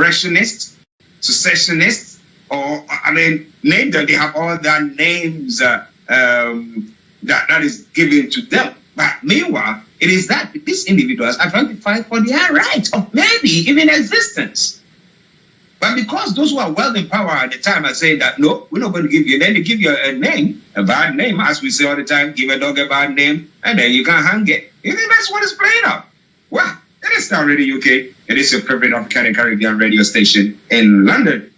insurrectionists, secessionists, or name them. They have all their names that is given to them. But meanwhile, it is that these individuals are trying to fight for their right of maybe even existence. But because those who are well in power at the time are saying that, no, we're not going to give you, then they give you a name, a bad name, as we say all the time, give a dog a bad name, and then you can hang it. You think that's what is playing out? Well, it is Starr Radio UK. It is your favorite African and Caribbean radio station in London.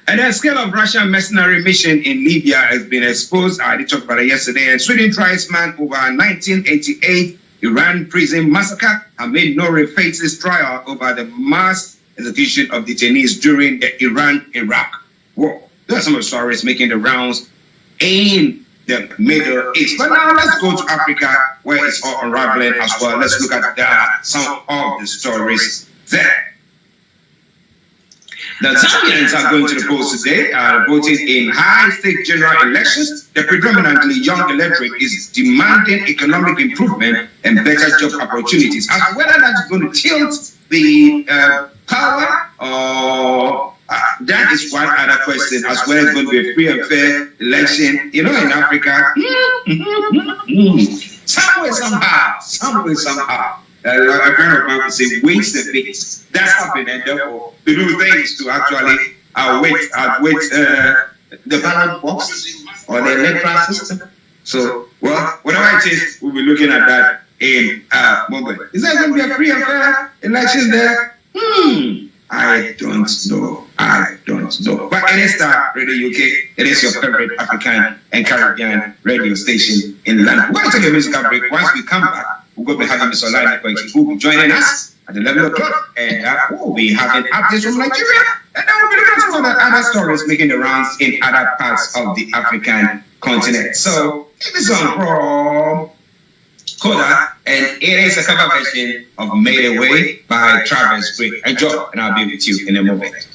And the scale of Russian mercenary mission in Libya has been exposed. I did talk about it yesterday. And Sweden tries man over 1988 Iran prison massacre and made Norway face his trial over the mass execution of detainees during the Iran-Iraq war. Those are some of the stories making the rounds in the Middle East. But now let's go to Africa, where it's all unraveling as well. Let's look at some of the stories there. The Zambians are going to the polls today, voting in high-stake general elections. The predominantly young electorate is demanding economic improvement and better job opportunities. As whether that's going to tilt the power or that is one other question, as well as going to be a free and fair election. You know, in Africa, some way, somehow. A friend of mine would say, waste the things. That's happening, and therefore, to do things to actually outwit the ballot box or the electoral system. So, well, whatever it is, we'll be looking at that in a moment. Is there going to be a free and fair election there? I don't know. But it is Starr Radio UK. It is your favorite African and Caribbean radio station in London. We're going to take a musical break. Once we come back, we're going to be having Mr. Olayomi Koiki, who will be joining us at 11 o'clock. And we'll be having updates from Nigeria. And then we'll be looking at some of the other stories making the rounds in other parts of the African continent. So, this is on from KOJO, and it is a cover version of Made Away by Travis Gray. Enjoy, and I'll be with you in a moment.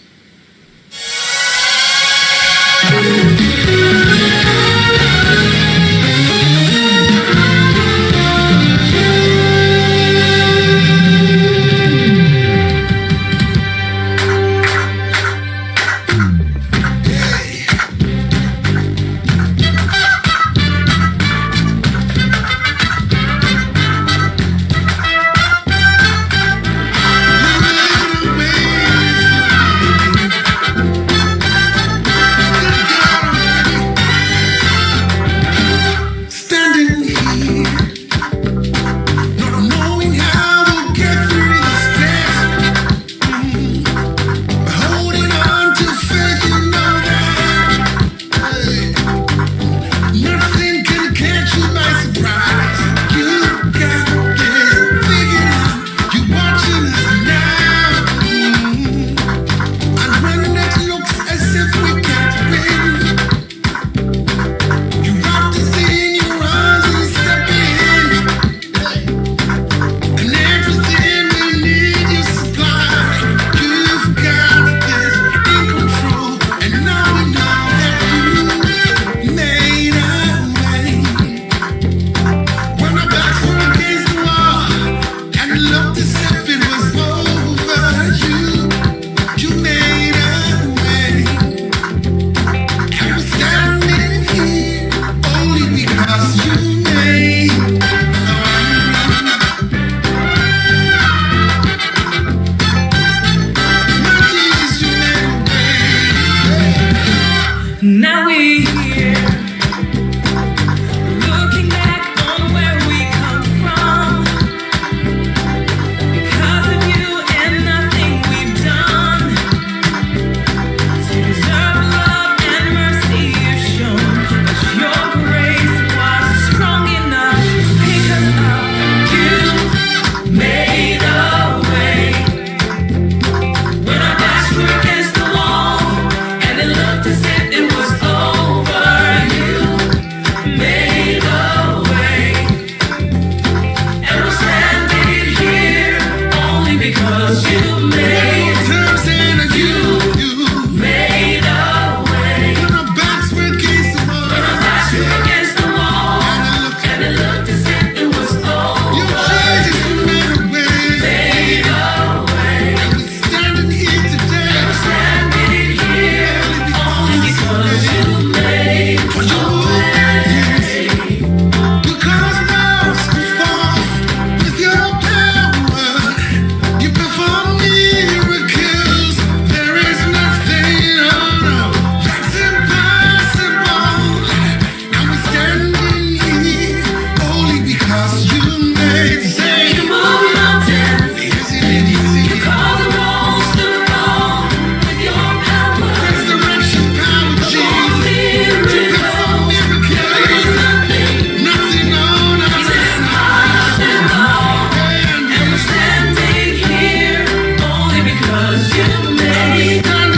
because you made. I'm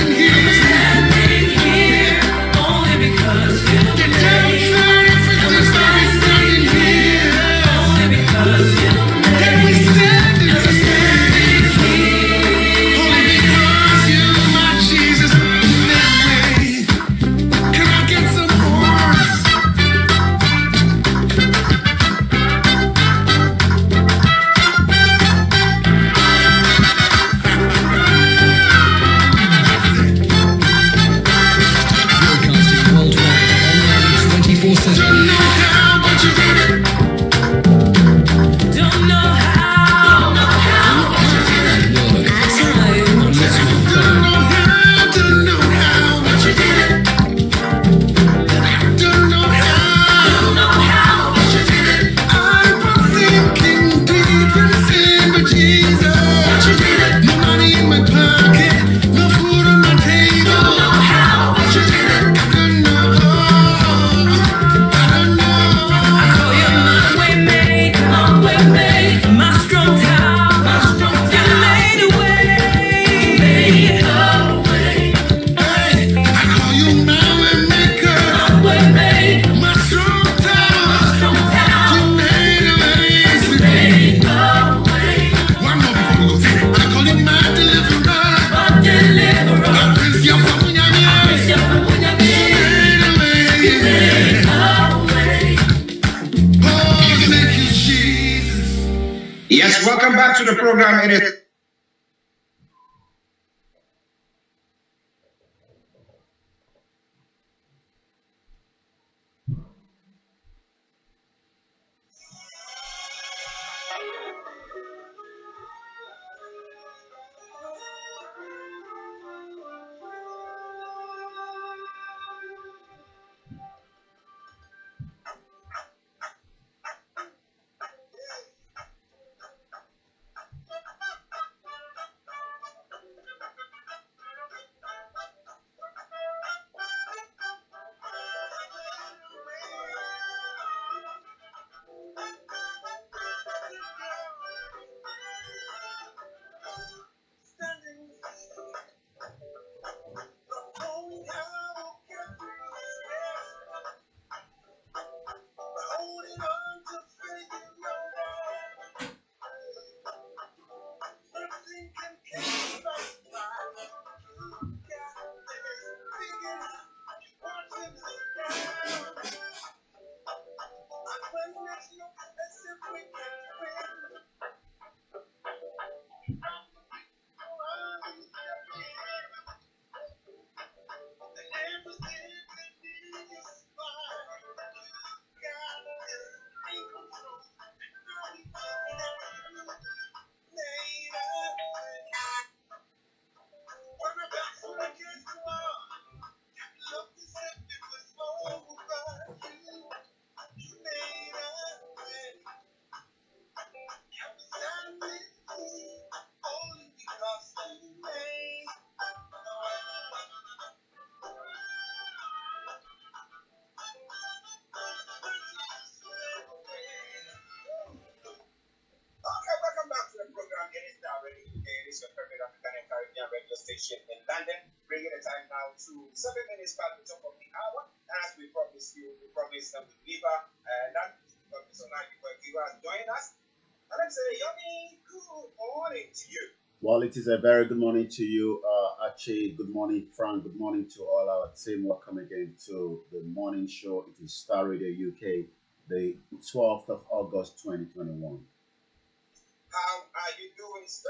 standing here only because you made. I'm standing here only because you made. I'm standing here only because you, my Jesus, made. Can I get some more? Broadcasting worldwide, online 24/7. Don't know how, but you did it. Don't know how, but you did it. Word. On this one phone. Don't know how, but you did it. Don't know how, but you did it. I was thinking deep in sin, but Jesus, but you did it. No money in my pocket, no food on my table. Don't know how, but you did it. I don't know. I call you my way maker, my strong tower. You made a way. Hey, I call you my way maker, my strong tower. You made a way. One more before we go. I call you my deliverer. I praise you for when you're here. You made a way. Oh, thank you, Jesus. Yes, welcome back to the program. It is okay, welcome back to the program. It is now ready. It is your favorite African and Caribbean radio station in London. Bringing the time now to 7 minutes past the top of the hour. As we promised you, we promised them to deliver. That is Olayomi Koiki has joined us. And let's say, Yomi, good morning to you. Well, it is a very good morning to you, Archie. Good morning, Frank. Good morning to all our team. Welcome again to the morning show. It is Starr Radio UK, the 12th of August 2021. How are you doing, sir?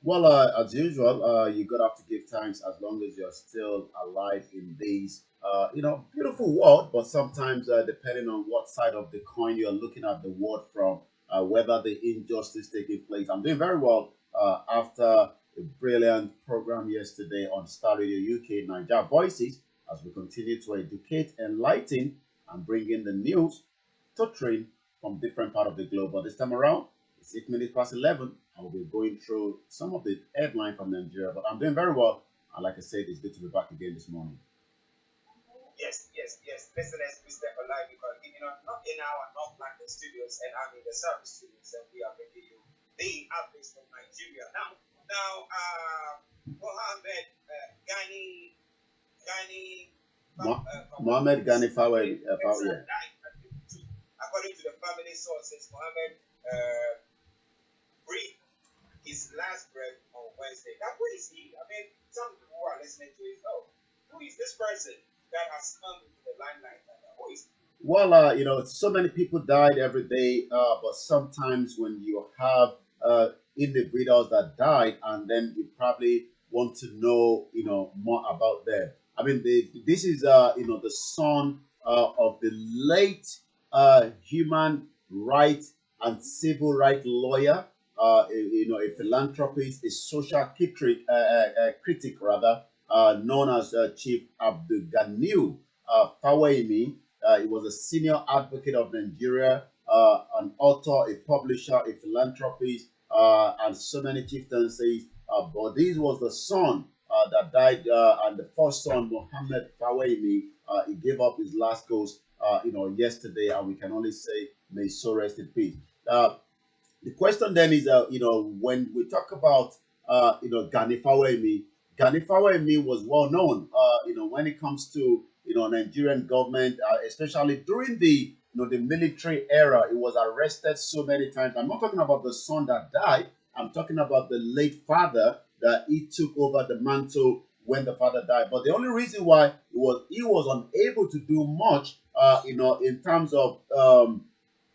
Well, as usual, you're gonna have to give thanks as long as you're still alive in this, beautiful world. But sometimes, depending on what side of the coin you're looking at the world from, whether the injustice taking place. I'm doing very well after a brilliant program yesterday on Star Radio UK Niger Voices as we continue to educate, enlighten, and bring in the news to train from different part of the globe. But this time around, it's 8 minutes past 11. I will be going through some of the headline from Nigeria, but I'm doing very well. And like I said, it's good to be back again this morning. Yes. Listeners, Mr. Olayomi Koiki, not in our North London studios, and I'm in the service studios, and we are bringing you the updates from Nigeria. Now, Mohammed Ghani Fawemi. Yeah. According to the family sources, Mohammed breathed his last breath on Wednesday. Now, who is he? I mean, some people who are listening to it know. Who is this person that has come into the limelight? Who is he? Well, so many people died every day, but sometimes when you have individuals that died, and then you probably want to know, more about them. I mean, this is, the son of the late human rights and civil rights lawyer, a philanthropist, a social critic rather, known as Chief Abdul Ganiu Fawemi. He was a senior advocate of Nigeria, an author, a publisher, a philanthropist, and so many chieftaincies. But this was the son that died, and the first son, Mohammed Fawemi, he gave up his last ghost, yesterday, and we can only say, may so rest in peace. The question then is, when we talk about, Gani Fawemi was well known, when it comes to, Nigerian government, especially during the military era. He was arrested so many times. I'm not talking about the son that died. I'm talking about the late father that he took over the mantle when the father died. But the only reason why he was unable to do much, in terms of,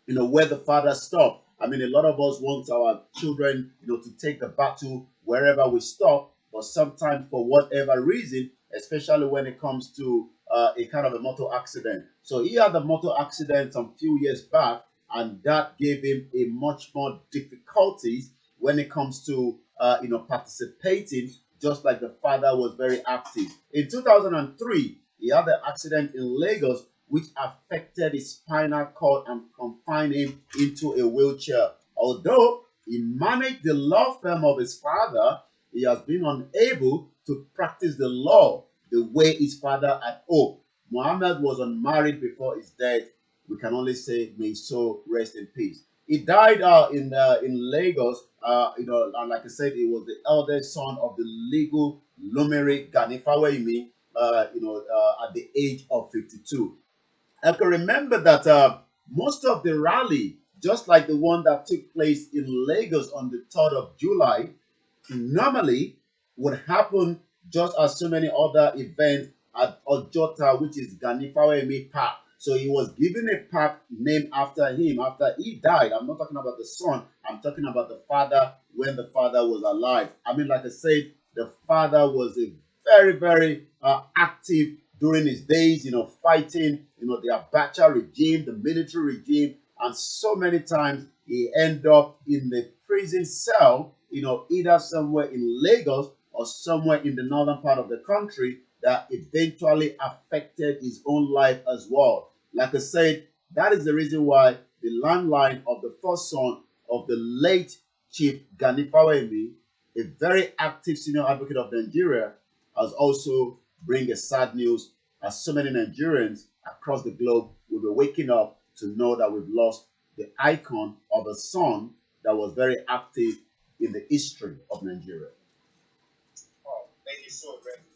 where the father stopped. I mean, a lot of us want our children, to take the battle wherever we stop, but sometimes for whatever reason, especially when it comes to a kind of a motor accident. So he had a motor accident some few years back, and that gave him a much more difficulties when it comes to, participating, just like the father was very active. In 2003, he had an accident in Lagos which affected his spinal cord and confined him into a wheelchair. Although he managed the law firm of his father, he has been unable to practice the law the way his father had hoped. Muhammad was unmarried before his death. We can only say, may so rest in peace. He died in Lagos, and like I said, he was the eldest son of the legal luminary Gani Fawemi, at the age of 52. I can remember that most of the rally, just like the one that took place in Lagos on the 3rd of July, normally would happen just as so many other events at Ojota, which is Gani Fawemi Park. So he was given a park named after him after he died. I'm not talking about the son. I'm talking about the father when the father was alive. I mean, like I said, the father was a very, very active during his days, fighting, the Abacha regime, the military regime, and so many times he ended up in the prison cell, either somewhere in Lagos or somewhere in the northern part of the country that eventually affected his own life as well. Like I said, that is the reason why the landline of the first son of the late Chief Gani Fawemi, a very active senior advocate of Nigeria, has also bring a sad news as so many Nigerians across the globe will be waking up to know that we've lost the icon of a son that was very active in the history of Nigeria. Oh, thank you so very much.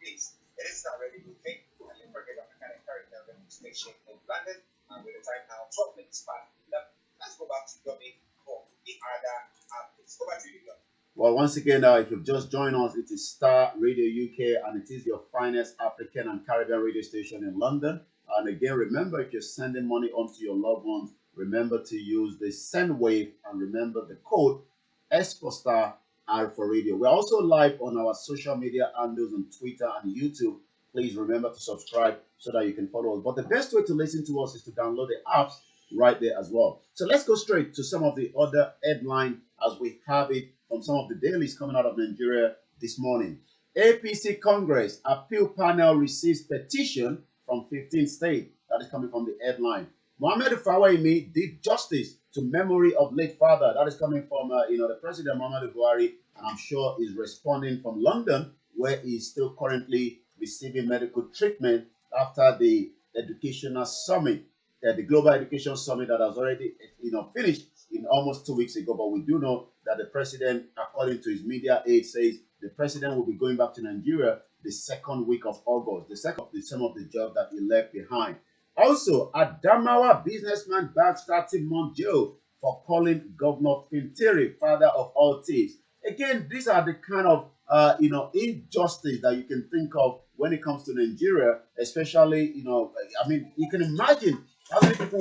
Please, it is not ready to take and you forget of the kind of character radio station in London, and with the time now 12 minutes past 11. Let's go back to Yomi for the other updates. Go back to you, Yomi. Well, once again, if you've just joined us, it is Starr Radio UK, and it is your finest African and Caribbean radio station in London. And again, remember, if you're sending money on to your loved ones, remember to use the send wave and remember the code S for Starr, R for Radio. We're also live on our social media handles on Twitter and YouTube. Please remember to subscribe so that you can follow us. But the best way to listen to us is to download the apps right there as well. So let's go straight to some of the other headlines as we have it from some of the dailies coming out of Nigeria this morning. APC Congress Appeal Panel receives petition from 15 states. That is coming from the headline. Mohammed Fawemi did justice to memory of late father. That is coming from the President Muhammadu Buhari, and I'm sure is responding from London, where he is still currently receiving medical treatment after the educational summit, the Global Education Summit that has already finished. in almost 2 weeks ago, but we do know that the president, according to his media aide, says the president will be going back to Nigeria the second week of August, the second of some of the jobs that he left behind. Also, Adamawa businessman bags 30-month jail for calling Governor Fintiri father of all thieves. Again, these are the kind of injustice that you can think of when it comes to Nigeria, especially I mean, you can imagine how many people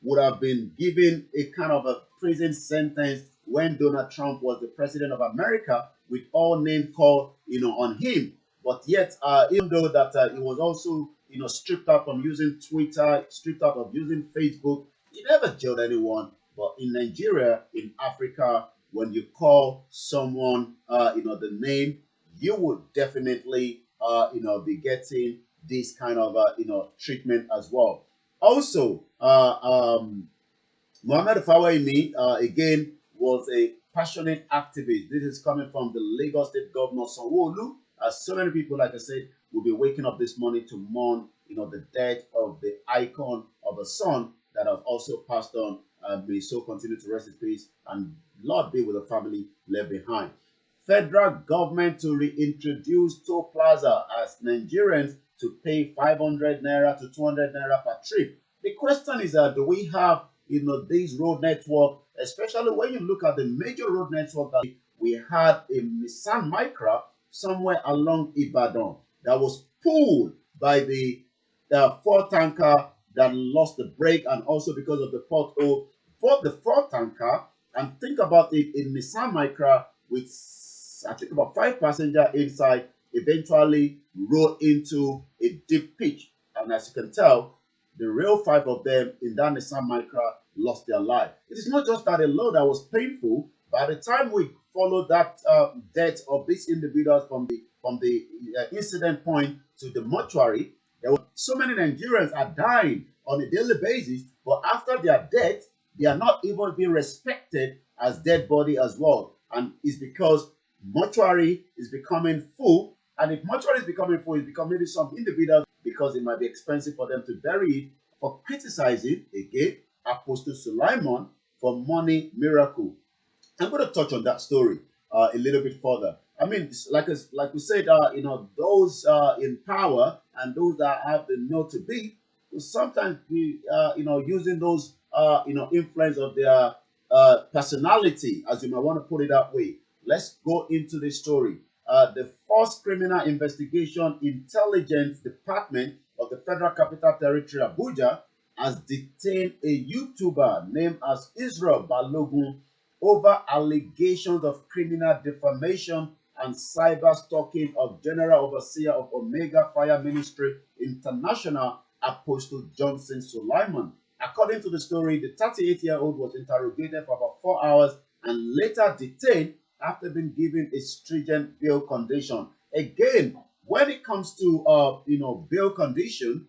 would have been given a kind of a prison sentence when Donald Trump was the president of America, with all name called on him. But yet, even though that he was also stripped out from using Twitter, stripped out of using Facebook, he never jailed anyone. But in Nigeria, in Africa, when you call someone the name, you would definitely be getting this kind of treatment as well. Also, Muhammad Fawaimi, again, was a passionate activist. This is coming from the Lagos State Governor Sanwo-Olu. As so many people, like I said, will be waking up this morning to mourn, the death of the icon of a son that has also passed on. May so continue to rest in peace, and Lord be with the family left behind. Federal government to reintroduce toll plaza as Nigerians to pay 500 naira to 200 naira per trip. The question is, do we have this road network, especially when you look at the major road network that we had a Nissan Micra somewhere along Ibadan that was pulled by the Ford tanker that lost the brake, and also because of the pothole for the Ford tanker. And think about it, a Nissan Micra with I think about 5 passengers inside eventually rolled into a deep pitch, and as you can tell, the real 5 of them in that Nissan Micra lost their life. It is not just that alone that was painful. By the time we followed that death of these individuals from the incident point to the mortuary, there were so many Nigerians are dying on a daily basis, but after their death, they are not even being respected as dead body as well. And it's because mortuary is becoming full, and if mortuary is becoming full, it's become maybe some individuals, because it might be expensive for them to bury it, for criticizing again Apostle Sulaiman for money miracle. I'm going to touch on that story a little bit further. I mean, like we said, those in power and those that have the know to be will sometimes be, using those, influence of their personality, as you might want to put it that way. Let's go into the story. The First Criminal Investigation Intelligence Department of the Federal Capital Territory, Abuja, has detained a YouTuber named as Israel Balogun over allegations of criminal defamation and cyber stalking of General Overseer of Omega Fire Ministry International, Apostle Johnson Sulaiman. According to the story, the 38-year-old was interrogated for about 4 hours and later detained after being given a stringent bail condition. Again, when it comes to bail condition,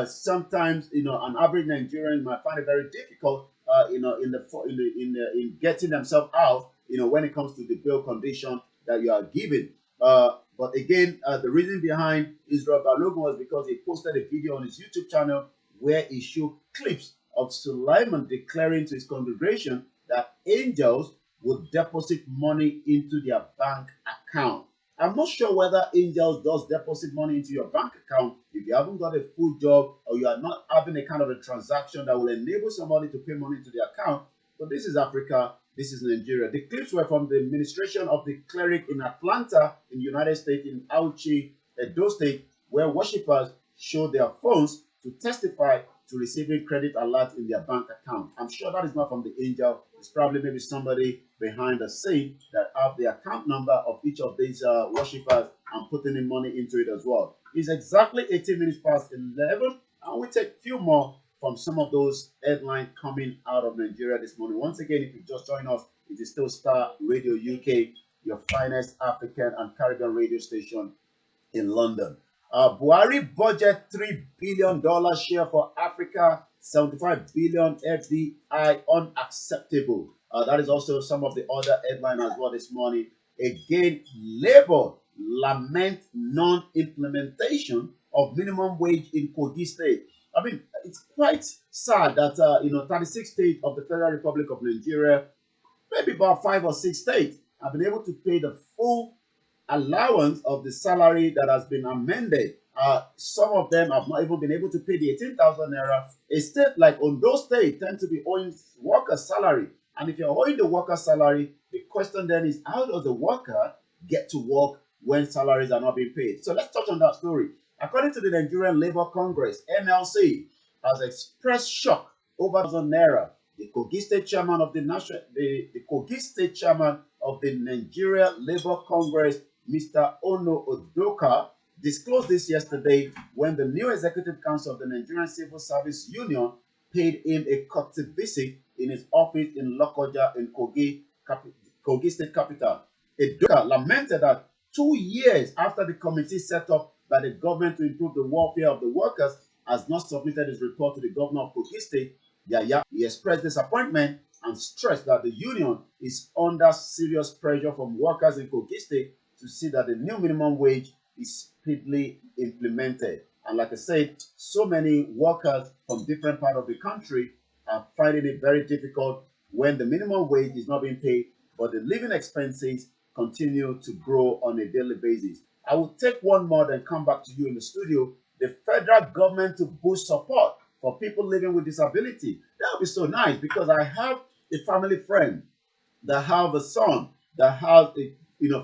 sometimes an average Nigerian might find it very difficult in getting themselves out, when it comes to the bail condition that you are given. But again, the reason behind Israel Balogun was because he posted a video on his YouTube channel where he showed clips of Sulaiman declaring to his congregation that angels would deposit money into their bank account. I'm not sure whether angels does deposit money into your bank account if you haven't got a full job, or you are not having a kind of a transaction that will enable somebody to pay money to their account. But this is Africa, this is Nigeria. The clips were from the administration of the cleric in Atlanta in the United States, in Archie, Edo State, where worshippers showed their phones to testify to receiving credit alerts in their bank account. I'm sure that is not from the angel. It's probably maybe somebody behind the scene that have the account number of each of these worshippers and putting in money into it as well. It's exactly 18 minutes past 11, and we take a few more from some of those headlines coming out of Nigeria this morning. Once again, if you just joined us, it is still Starr Radio UK, your finest African and Caribbean radio station in London. Buhari budget $3 billion share for Africa, 75 billion FDI unacceptable. That is also some of the other headline as well this morning. Again, Labour lament non-implementation of minimum wage in Kogi State. I mean, it's quite sad that 36 states of the Federal Republic of Nigeria, maybe about 5 or 6 states, have been able to pay the full allowance of the salary that has been amended. Some of them have not even been able to pay the 18,000 naira. A state like Ondo State tend to be owing worker salary. And if you're owing the worker salary, the question then is, how does the worker get to work when salaries are not being paid? So let's touch on that story. According to the Nigerian Labour Congress, NLC has expressed shock over 1,000 naira. The Kogi State Chairman of the Kogi State Chairman of the Nigeria Labour Congress, Mr. Ono Odoka, disclosed this yesterday when the new Executive Council of the Nigerian Civil Service Union paid him a courtesy visit in his office in Lokoja in Kogi State capital. Odoka lamented that 2 years after the committee set up by the government to improve the welfare of the workers has not submitted his report to the governor of Kogi State, Yaya. He expressed disappointment and stressed that the union is under serious pressure from workers in Kogi State to see that the new minimum wage is speedily implemented. And like I said, so many workers from different parts of the country are finding it very difficult when the minimum wage is not being paid, but the living expenses continue to grow on a daily basis. I will take one more, then come back to you in the studio. The federal government to boost support for people living with disability. That would be so nice, because I have a family friend that have a son that has a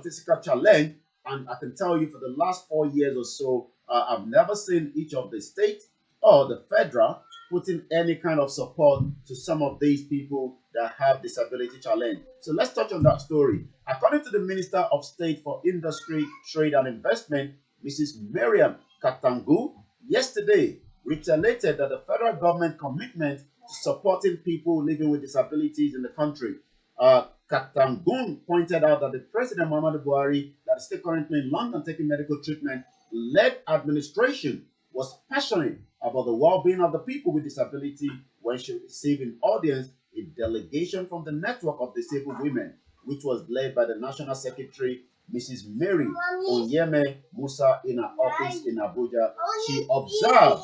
physical challenge, and I can tell you for the last 4 years or so, I've never seen each of the states or the federal putting any kind of support to some of these people that have disability challenge. So let's touch on that story. According to the Minister of State for Industry, Trade and Investment, Mrs. Miriam Katangu, yesterday reiterated that the federal government commitment to supporting people living with disabilities in the country. Katangun pointed out that the President Muhammadu Buhari, that is still currently in London taking medical treatment, led administration was passionate about the well-being of the people with disability when she received in audience a delegation from the network of disabled women, which was led by the National Secretary, Mrs. Mary Onyeme Musa, in her office in Abuja. She observed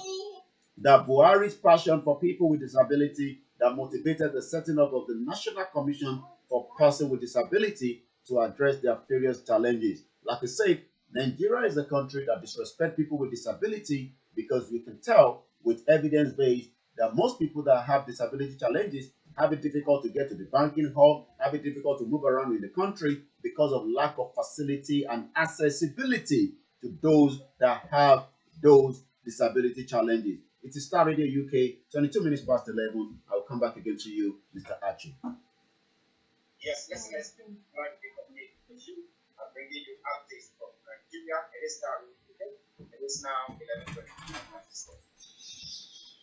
that Buhari's passion for people with disability that motivated the setting up of the National Commission for Persons with Disability to address their various challenges. Like I said, Nigeria is a country that disrespects people with disability, because we can tell with evidence based that most people that have disability challenges have it difficult to get to the banking hall, have it difficult to move around in the country because of lack of facility and accessibility to those that have those disability challenges. It is Starr Radio UK, 22 minutes past 11. I'll come back again to you, Mr. Archie. Yes, listeners, one big update for you. I'm bringing you updates from Nigeria. It is Starr Radio UK. It is now 11:20.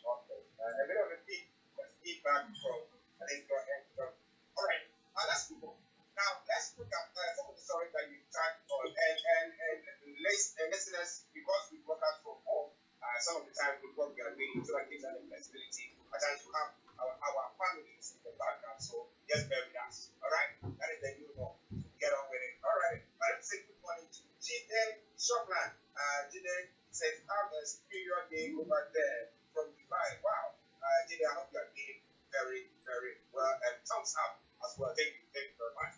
Okay. A bit of a feedback from, I think, your end. All right. Let's move on. Now, let's look at some of the stories that you typed on. And listeners, because we work out from home, some of the time we work, we are doing so that gives us flexibility. At times we have our families in the background, so just bear with us. All right? That is the new norm. Get on with it. All right. Let's say good morning to Jide Shopland. Jide says, have a superior day over there from Dubai. Wow. Jide, I hope you are doing very, very well. And thumbs up as well. Thank you very much.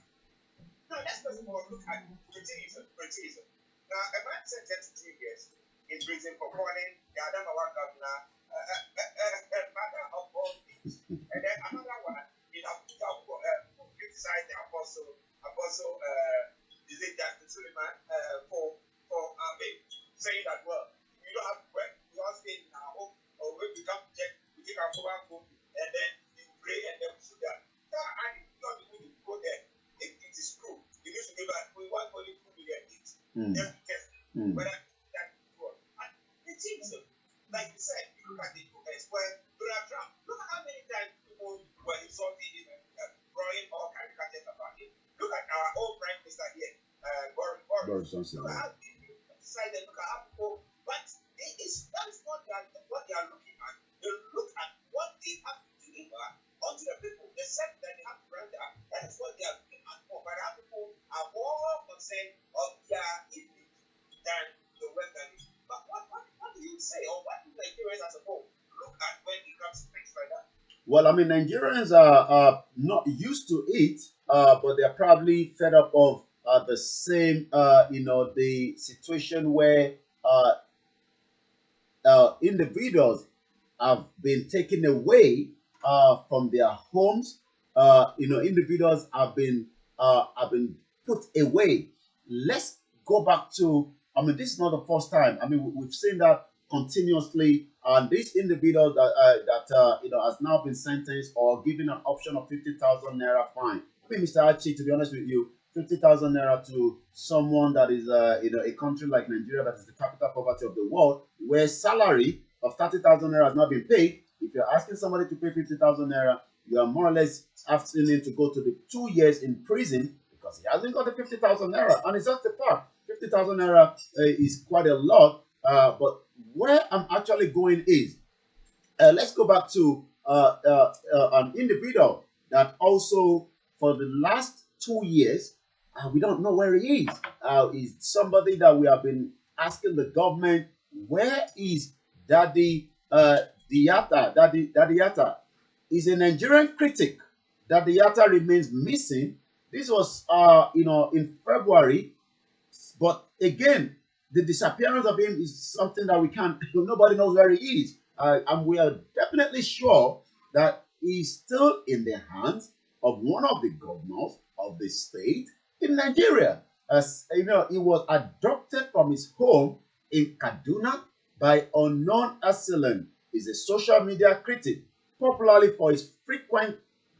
Now, let's first of all look at criticism. Now, a man sentenced to 3 years in prison for calling the Adamawa governor mother of all things. And then another one, criticized the apostle, is it Justin Suleiman, for saying that, well, you don't have to work, we all stay in our home, or when we come to check, we take our mobile phone, and then you pray, and then we shoot that. I think you don't need to go there. If it is true, you need to give us, we want only 2 million each. Then we test whether that is true. And it seems, like you said, you look at the US, where Donald Trump, look at how many times people were insulting him and drawing all caricatures about him. Look at our own Prime Minister here, Boris Johnson. Look at how people decided, look at how people, but that is not what they are looking at. They look at what they have to deliver onto the people. They said that they have to render. That is what they are looking at for. But our people are more concerned of their image than the weaponry. But what do you say, or what do Nigerians as a whole look Well, I mean, Nigerians are not used to it, but they're probably fed up of the same, the situation where uh, individuals have been taken away from their homes. Individuals have been put away. Let's go back to. I mean, this is not the first time. I mean, we've seen that continuously. And this individual that has now been sentenced or given an option of 50,000 naira fine. I mean, Mr. Archie, to be honest with you, 50,000 naira to someone that is a country like Nigeria, that is the capital poverty of the world, where salary of 30,000 naira has not been paid. If you're asking somebody to pay 50,000 naira, you are more or less asking him to go to the 2 years in prison because he hasn't got the 50,000 naira. And it's just the part. 50,000 naira is quite a lot. But where I'm actually going is, let's go back to an individual that also, for the last 2 years, we don't know where he is. Is somebody that we have been asking the government, where is Daddy Diata? Daddy Yata is a Nigerian critic. Daddy Yata remains missing. This was, in February, but again, the disappearance of him is something that we can't, nobody knows where he is. And we are definitely sure that he's still in the hands of one of the governors of the state in Nigeria. As you know, he was adopted from his home in Kaduna by unknown assailant. He's a social media critic, popularly for his frequent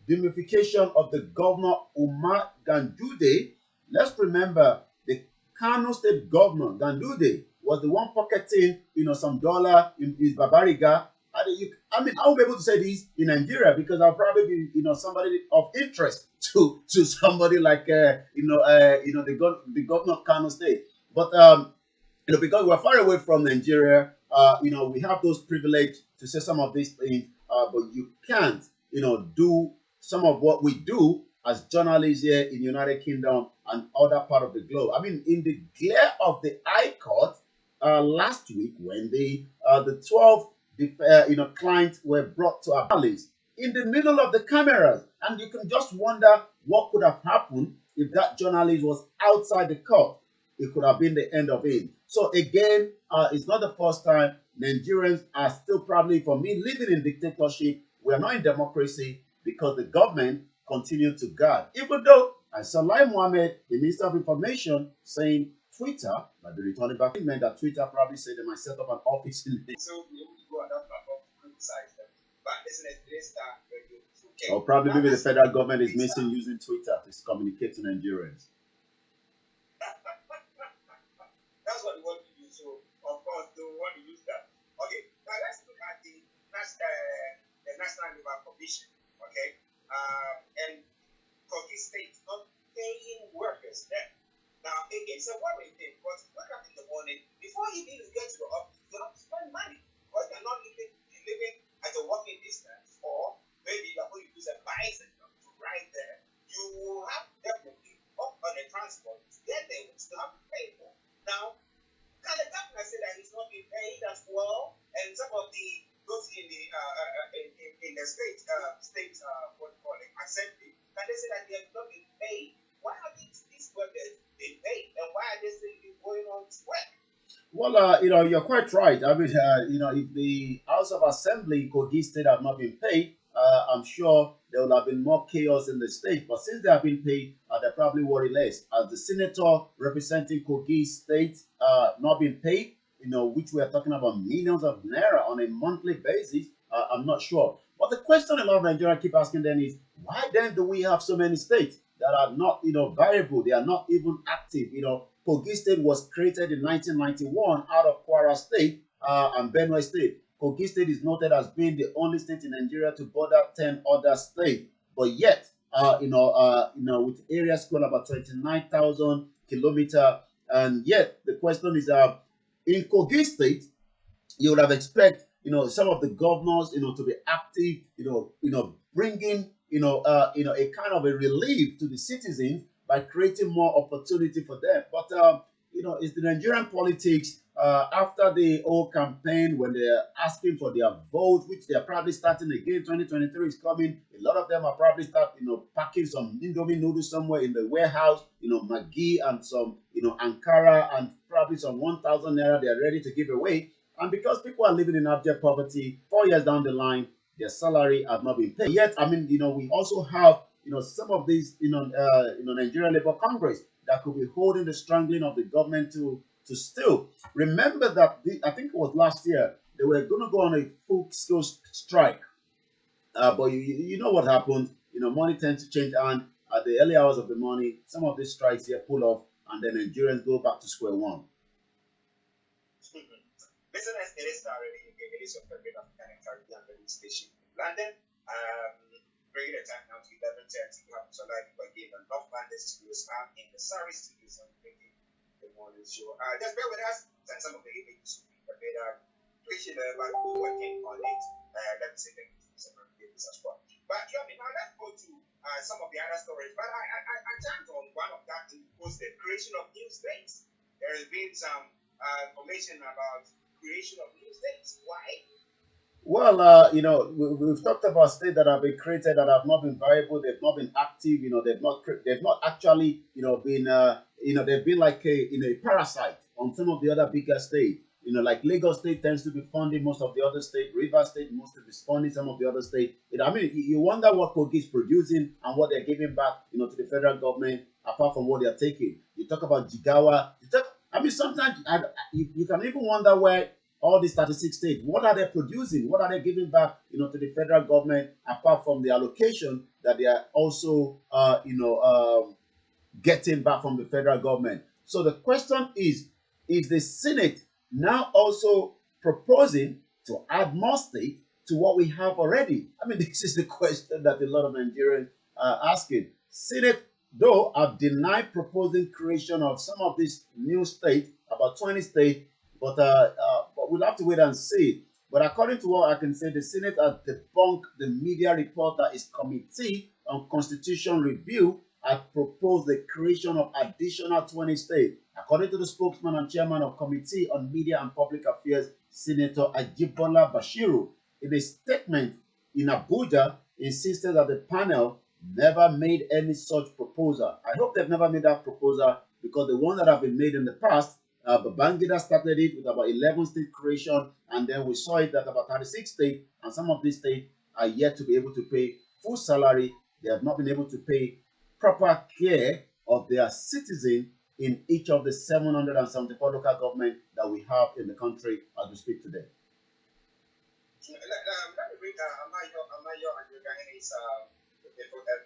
vilification of the governor Umar Gandude. Let's remember the Kano State Governor Gandude was the one pocketing, some dollar in his Babariga. I mean, I won't be able to say this in Nigeria because I'll probably be, somebody of interest to somebody like, the governor of Kano State. But because we're far away from Nigeria, we have those privilege to say some of these things, but you can't, do some of what we do as journalists here in United Kingdom and other part of the globe. I mean, in the glare of the High Court last week, when the 12 clients were brought to our palace in the middle of the cameras, and you can just wonder what could have happened if that journalist was outside the court. It could have been the end of it. So again, it's not the first time. Nigerians are still probably, for me, living in dictatorship. We are not in democracy because the government continue to guard. Even though I saw Lai Mohammed, the Minister of Information, saying Twitter might be returning back. It meant that Twitter probably said they might set up an office in the. So we able to go on that platform to criticize them. But listen, today's Starr Radio is okay. Or probably maybe the federal government is missing using Twitter to communicate to Nigerians. That's what we want to do. So, of course, they want to use that. Okay, now let's look at the National Labour Commission. Okay, and Koiki State not paying workers there. Now, it's a worrying thing because you wake up in the morning, before you even get to the office, you have to spend money because you're not living at a walking distance, or maybe you're going to use a bicycle to ride there. You have definitely up on the transport to get there, which you have to pay for. Now, can the governor say that he's not being paid as well? And some of those in the state what do you call it, assembly, can they say that they have not been paid? Why are these workers being paid, and why are they still going on to work? Well, you're quite right. I mean, if the House of Assembly in Kogi State have not been paid, I'm sure there would have been more chaos in the state. But since they have been paid, they probably worry less. As the senator representing Kogi State not been paid, which we are talking about millions of naira on a monthly basis, I'm not sure. But the question a lot of Nigerians keep asking then is, why then do we have so many states that are not, viable? They are not even active. Kogi State was created in 1991 out of Kwara State and Benue State. Kogi State is noted as being the only state in Nigeria to border 10 other states. But yet, with areas scored about 29,000 kilometers, and yet the question is, in Kogi State, you would have expect, some of the governors, to be active, bringing, a kind of a relief to the citizens by creating more opportunity for them. But, it's the Nigerian politics after the whole campaign, when they're asking for their vote, which they're probably starting again, 2023 is coming. A lot of them are probably packing some Indomie noodles somewhere in the warehouse, Maggi and some, Ankara and probably some 1,000 naira they're ready to give away. And because people are living in abject poverty, 4 years down the line, their salary has not been paid. Yet, we also have, some of these, Nigerian Labour Congress that could be holding the strangling of the government to still. Remember that I think it was last year they were going to go on a full-scale strike, but you know what happened. Money tends to change, and at the early hours of the morning, some of these strikes here pull off, and then Nigerians go back to square one. Business, it is already it is your favorite African and Caribbean radio station in London. Bringing the time now to 11:30. You have to like again on North London studios. I'm in the Surrey studios and making the morning show. Just bear with us, and some of the images will be prepared. Appreciate like working on it. Let me say thank you to some of the as well. But now let's go to some of the other stories. But I jumped on one of that and was the creation of new states. There has been some information about creation of new states. Why? Well, we've talked about states that have been created that have not been viable. They've not been active. They've not actually, been, they've been like a parasite on some of the other bigger states. Like Lagos State tends to be funding most of the other states. River State mostly is funding some of the other states. You wonder what Koiki is producing and what they're giving back, to the federal government apart from what they're taking. You talk about Jigawa. Sometimes you can even wonder where all these 36 states, what are they producing? What are they giving back, to the federal government apart from the allocation that they are also, getting back from the federal government? So the question is the Senate now also proposing to add more states to what we have already? This is the question that a lot of Nigerians are asking. Senate, though, have denied proposing creation of some of these new states, about 20 states, but we'll have to wait and see. But according to what I can say, the Senate has debunked the media report that its Committee on Constitution Review had proposed the creation of additional 20 states. According to the spokesman and chairman of Committee on Media and Public Affairs, Senator Ajibola Bashiru, in a statement in Abuja, insisted that the panel never made any such proposal. I hope they've never made that proposal, because the one that have been made in the past, Babangida started it with about 11 state creation, and then we saw it that about 36 states, and some of these states are yet to be able to pay full salary. They have not been able to pay proper care of their citizens in each of the 774 local governments that we have in the country as we speak today. Let me read Amayo and your guys'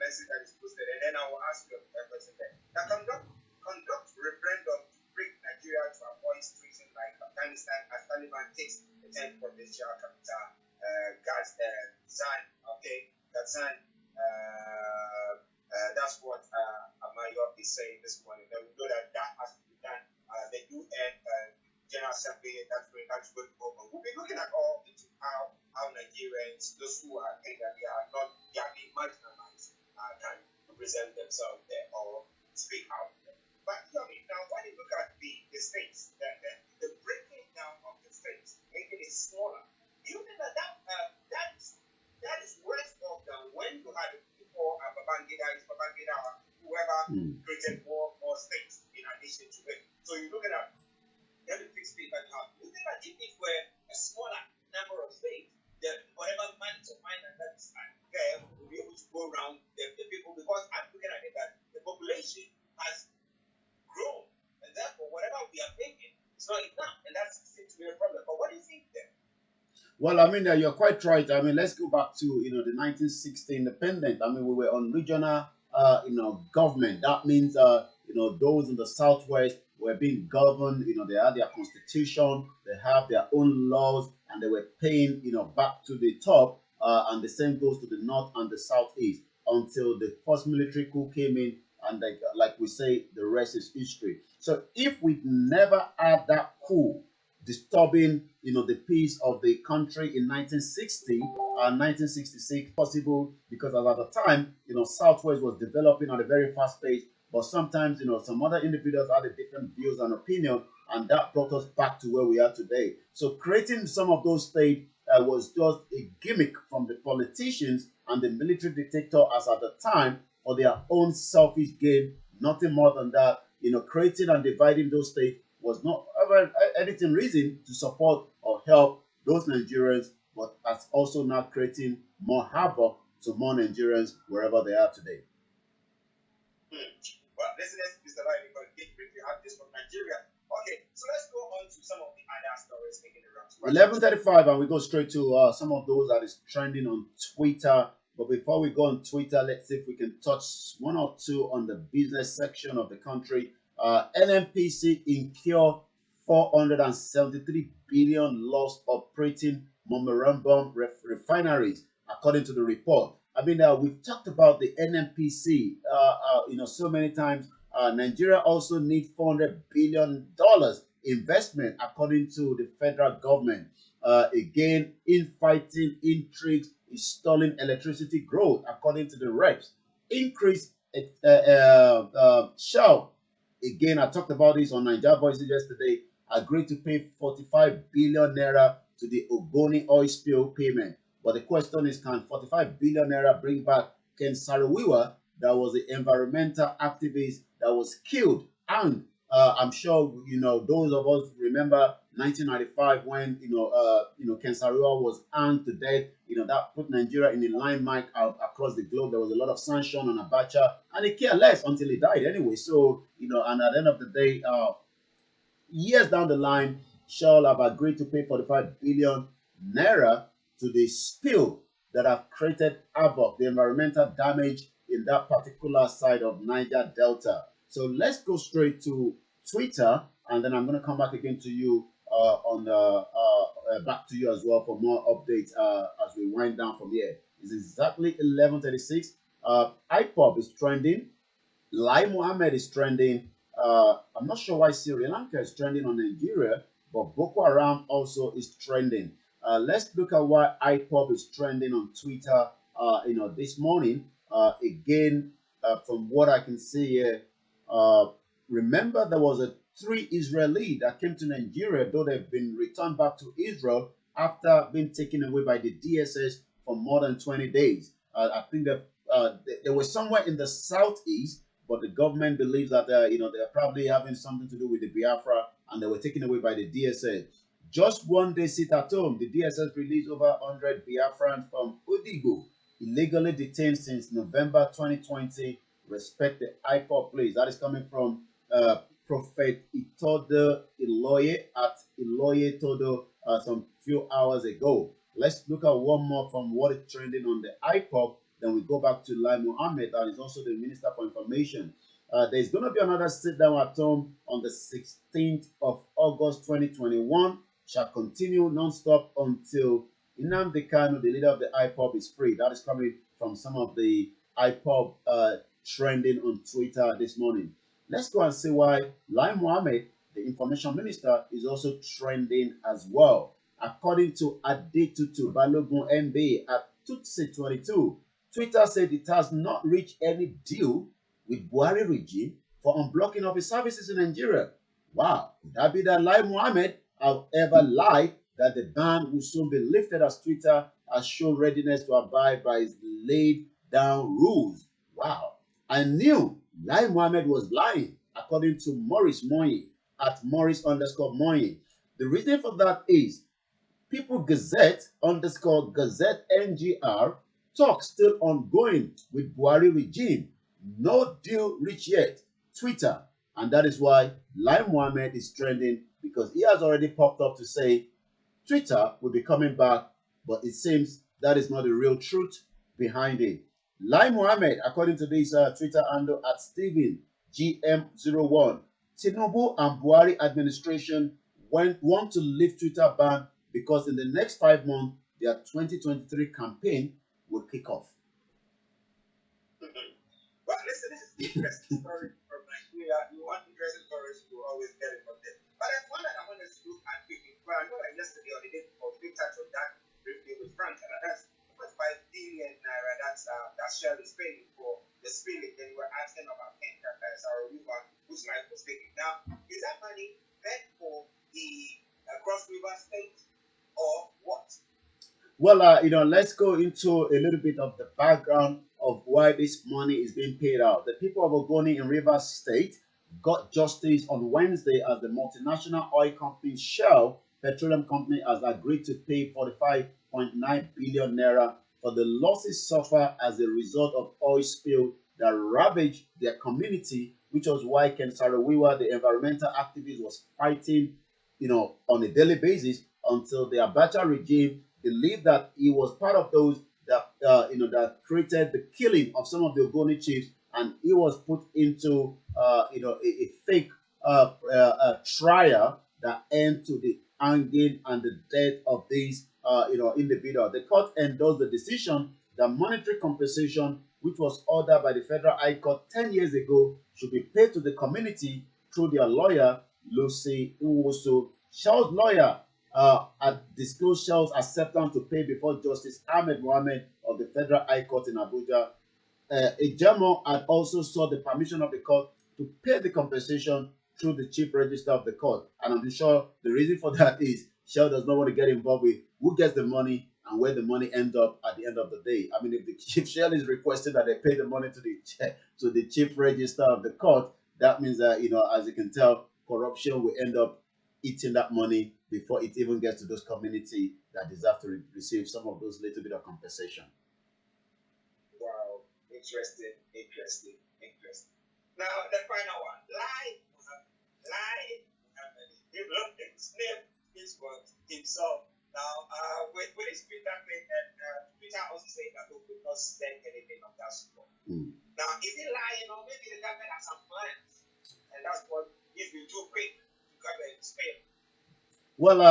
message that is posted, and then I will ask you a question there. Now, conduct referendum to bring Nigeria to avoid treason like Afghanistan as Taliban takes the 10th provincial capital, Gazan. Okay, Gazan. That's what Amayo is saying this morning. Then we know that has to be done. The UN General Assembly, that's going to go. We'll be looking at all into how Nigerians, those who are think that they are being marginalized, can represent themselves there or speak out there. But now when you look at the states, the breaking down of the states, making it smaller, do you think that is worse off than when you had before Babangida, whoever created more states in addition to it? So you're looking at every fixed state that you have. You think that if it were a smaller number of states, that whatever money to find and that is there will be able to go around the people, because I'm looking at it that the population has grown, and therefore whatever we are making is not enough, and that seems to be a problem. But what do you think there? Well, you're quite right. Let's go back to the 1960 independence. We were on regional government. That means those in the southwest were being governed. They had their constitution, they have their own laws, and they were paying back to the top. And the same goes to the north and the southeast until the first military coup came in, and like we say, the rest is history. So if we never had that coup disturbing the peace of the country in 1960 and 1966 possible, because at the time southwest was developing at a very fast pace, but sometimes some other individuals had a different views and opinion, and that brought us back to where we are today. So creating some of those states was just a gimmick from the politicians and the military dictator as at the time for their own selfish gain, nothing more than that. Creating and dividing those states was not ever anything reason to support or help those Nigerians, but that's also now creating more havoc to more Nigerians wherever they are today. Well, listeners, Mr. Lloyd, we're going to get briefly out this from Nigeria. Okay, so let's go on to some of the other stories making the rounds. 11:35, and we go straight to some of those that is trending on Twitter. But before we go on Twitter, let's see if we can touch one or two on the business section of the country. NNPC incur 473 billion loss operating memorandum refineries, according to the report. I mean, we've talked about the NNPC, so many times. Nigeria also needs $400 billion investment, according to the federal government. Again, infighting, intrigues is stalling electricity growth, according to the reps. Increase Shell. Again, I talked about this on Nigeria Voices yesterday. Agreed to pay 45 billion naira to the Ogoni oil spill payment. But the question is, can 45 billion naira bring back Ken Saro-Wiwa, that was the environmental activist that was killed? And I'm sure those of us remember 1995 when Ken Saro-Wiwa was hanged to death. That put Nigeria in the limelight across the globe. There was a lot of sanction on Abacha, and he cared less until he died anyway. So and at the end of the day, years down the line, Shell have agreed to pay 45 billion naira to the spill that have created havoc, the environmental damage in that particular side of Niger Delta. So let's go straight to Twitter, and then I'm going to come back again to you back to you as well for more updates as we wind down from here. It's exactly 11:36. IPOB is trending. Lai Mohammed is trending. I'm not sure why Sri Lanka is trending on Nigeria, but Boko Haram also is trending. Let's look at why IPOB is trending on Twitter. This morning, again, from what I can see here, remember there was a 3 Israeli that came to Nigeria, though they've been returned back to Israel after being taken away by the DSS for more than 20 days. I think that they were somewhere in the southeast, but the government believes that they're probably having something to do with the Biafra, and they were taken away by the DSS. Just one day sit at home, the DSS released over 100 Biafrans from Udigo, illegally detained since November 2020. Respect the IPOB, please. That is coming from Prophet Itodo Iloye at Iloye Todo some few hours ago. Let's look at one more from what is trending on the IPOB. Then we go back to Lai Mohammed, that is also the Minister for Information. There's going to be another sit down at home on the 16th of August 2021. Shall continue non-stop until Nnamdi Kanu, the leader of the IPOB, is free. That is coming from some of the IPOB trending on Twitter this morning. Let's go and see why Lai Mohammed, the Information Minister, is also trending as well. According to Adetutu Balogun MB at Tutsi22, Twitter said it has not reached any deal with Buhari regime for unblocking of its services in Nigeria. Wow, could that be that Lai Mohammed have ever lied that the ban will soon be lifted as Twitter has shown readiness to abide by its laid down rules? Wow, I knew Lai Mohammed was lying, according to Maurice Moyi at Maurice_Moyi. The reason for that is People Gazette _Gazette NGR talk still ongoing with Buhari regime. No deal reached yet. Twitter. And that is why Lai Mohammed is trending, because he has already popped up to say Twitter will be coming back, but it seems that is not the real truth behind it. Lai Mohammed, according to this Twitter handle at Stephen GM01, Tinubu and Buhari administration want to lift Twitter ban because in the next 5 months, their 2023 campaign will kick off. Well, listen, this is the interesting story from Nigeria. You want interesting stories, you always get it from there. But there's one that I want us to look at quickly. Well, I know that yesterday or the day before, we touched on that briefly with Frank, and that's 45 billion naira that Shell is paying for the spilling. Then you were asking about Ken Saro-Wiwa, whose life was taken Now, is that money meant for the Cross River State or what? Well, let's go into a little bit of the background of why this money is being paid out. The people of Ogoni in Rivers State got justice on Wednesday as the multinational oil company Shell Petroleum Company has agreed to pay 45.9 billion naira for the losses suffered as a result of oil spill that ravaged their community, which was why Ken Saro-Wiwa, the environmental activist, was fighting, on a daily basis until the Abacha regime believed that he was part of those that that created the killing of some of the Ogoni chiefs, and he was put into a fake trial that end to the hanging and the death of these individuals. The court endorsed the decision that monetary compensation, which was ordered by the Federal High Court 10 years ago, should be paid to the community through their lawyer, Lucy Uwoso. Shell's lawyer had disclosed Shell's acceptance to pay before Justice Ahmed Mohamed of the Federal High Court in Abuja. Ejamo had also sought the permission of the court to pay the compensation through the chief register of the court. And I'm sure the reason for that is Shell does not want to get involved with who gets the money and where the money ends up at the end of the day. I mean, if the chief Shell is requesting that they pay the money to the chief register of the court, that means that, as you can tell, corruption will end up eating that money before it even gets to those community that deserve to receive some of those little bit of compensation. Wow, interesting. Now, the final one. Lie Muhammad. He wrote his name, his word, himself. Now, with his Twitter thing, and Twitter also saying that he could not send anything of that sort. Now, is he lying, or maybe the government has some plans, and that's what he's been too quick to come and explain? Well,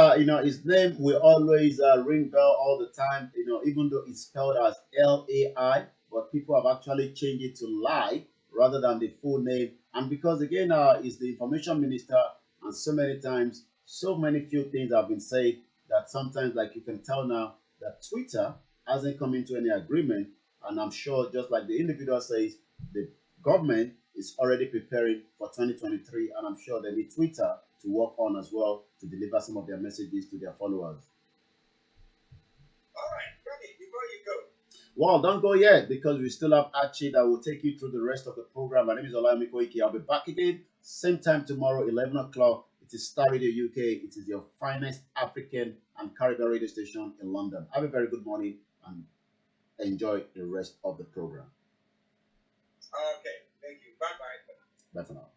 his name will always ring bell all the time, even though it's spelled as Lai, but people have actually changed it to Lie rather than the full name. And because, again, he's the information minister, and so many times, so many few things have been said that sometimes, like you can tell now, that Twitter hasn't come into any agreement. And I'm sure, just like the individual says, the government is already preparing for 2023, and I'm sure they need Twitter to work on as well to deliver some of their messages to their followers. All right, Johnny, before you go. Well, don't go yet because we still have Archie that will take you through the rest of the program. My name is Olayomi Koiki. I'll be back again same time tomorrow, 11 o'clock. It is Starr Radio UK. It is your finest African and Caribbean radio station in London. Have a very good morning and enjoy the rest of the program. Okay, thank you. Bye-bye. Bye for now.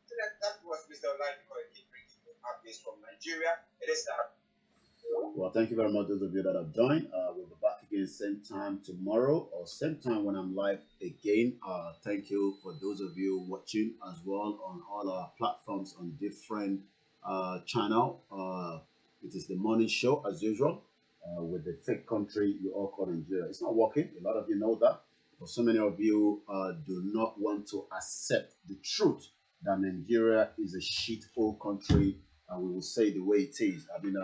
So that was Mr. Olayomi Koiki bringing you updates from Nigeria. It is Starr. Well, thank you very much, those of you that have joined. We'll be back again same time tomorrow or same time when I'm live again. Thank you for those of you watching as well on all our platforms on different channel. It is the morning show as usual with the fake country you all call Nigeria. It's not working. A lot of you know that. But so many of you do not want to accept the truth that Nigeria is a shithole country. And we will say the way it is. I mean,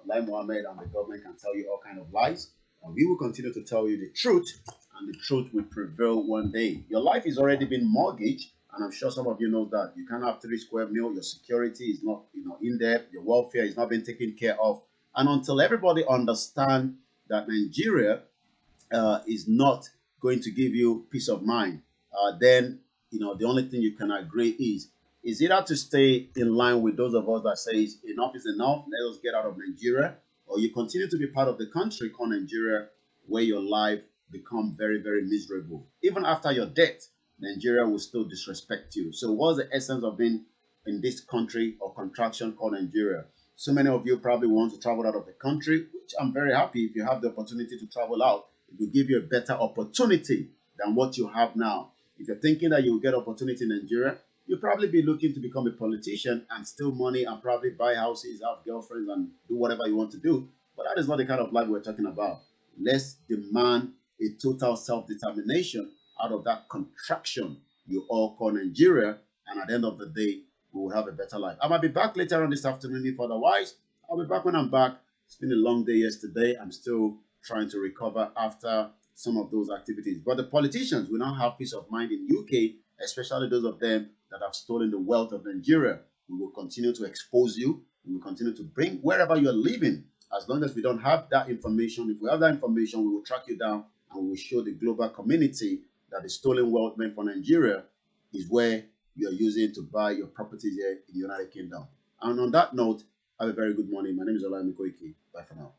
Lai Mohammed and the government can tell you all kind of lies. And we will continue to tell you the truth, and the truth will prevail one day. Your life is already been mortgaged, and I'm sure some of you know that. You can't have 3 square meal. Your security is not, in there. Your welfare is not being taken care of. And until everybody understand that Nigeria is not going to give you peace of mind, then the only thing you can agree is either to stay in line with those of us that says enough is enough, let us get out of Nigeria, or you continue to be part of the country called Nigeria where your life become very, very miserable. Even after your death, Nigeria will still disrespect you. So what's the essence of being in this country or contraction called Nigeria? So many of you probably want to travel out of the country, which I'm very happy if you have the opportunity to travel out. It will give you a better opportunity than what you have now. If you're thinking that you will get opportunity in Nigeria, you'll probably be looking to become a politician and steal money and probably buy houses, have girlfriends, and do whatever you want to do. But that is not the kind of life we're talking about. Let's demand a total self-determination out of that contraction you all call Nigeria. And at the end of the day, we will have a better life. I might be back later on this afternoon if otherwise. I'll be back when I'm back. It's been a long day yesterday. I'm still trying to recover after some of those activities. But the politicians will not have peace of mind in UK especially those of them that have stolen the wealth of Nigeria. We will continue to expose you. We will continue to bring wherever you're living. As long as we don't have that information, if we have that information, we will track you down and we will show the global community that the stolen wealth meant for Nigeria is where you're using to buy your properties here in the United Kingdom. And on that note, have a very good morning. My name is Olayomi Koiki. Bye for now.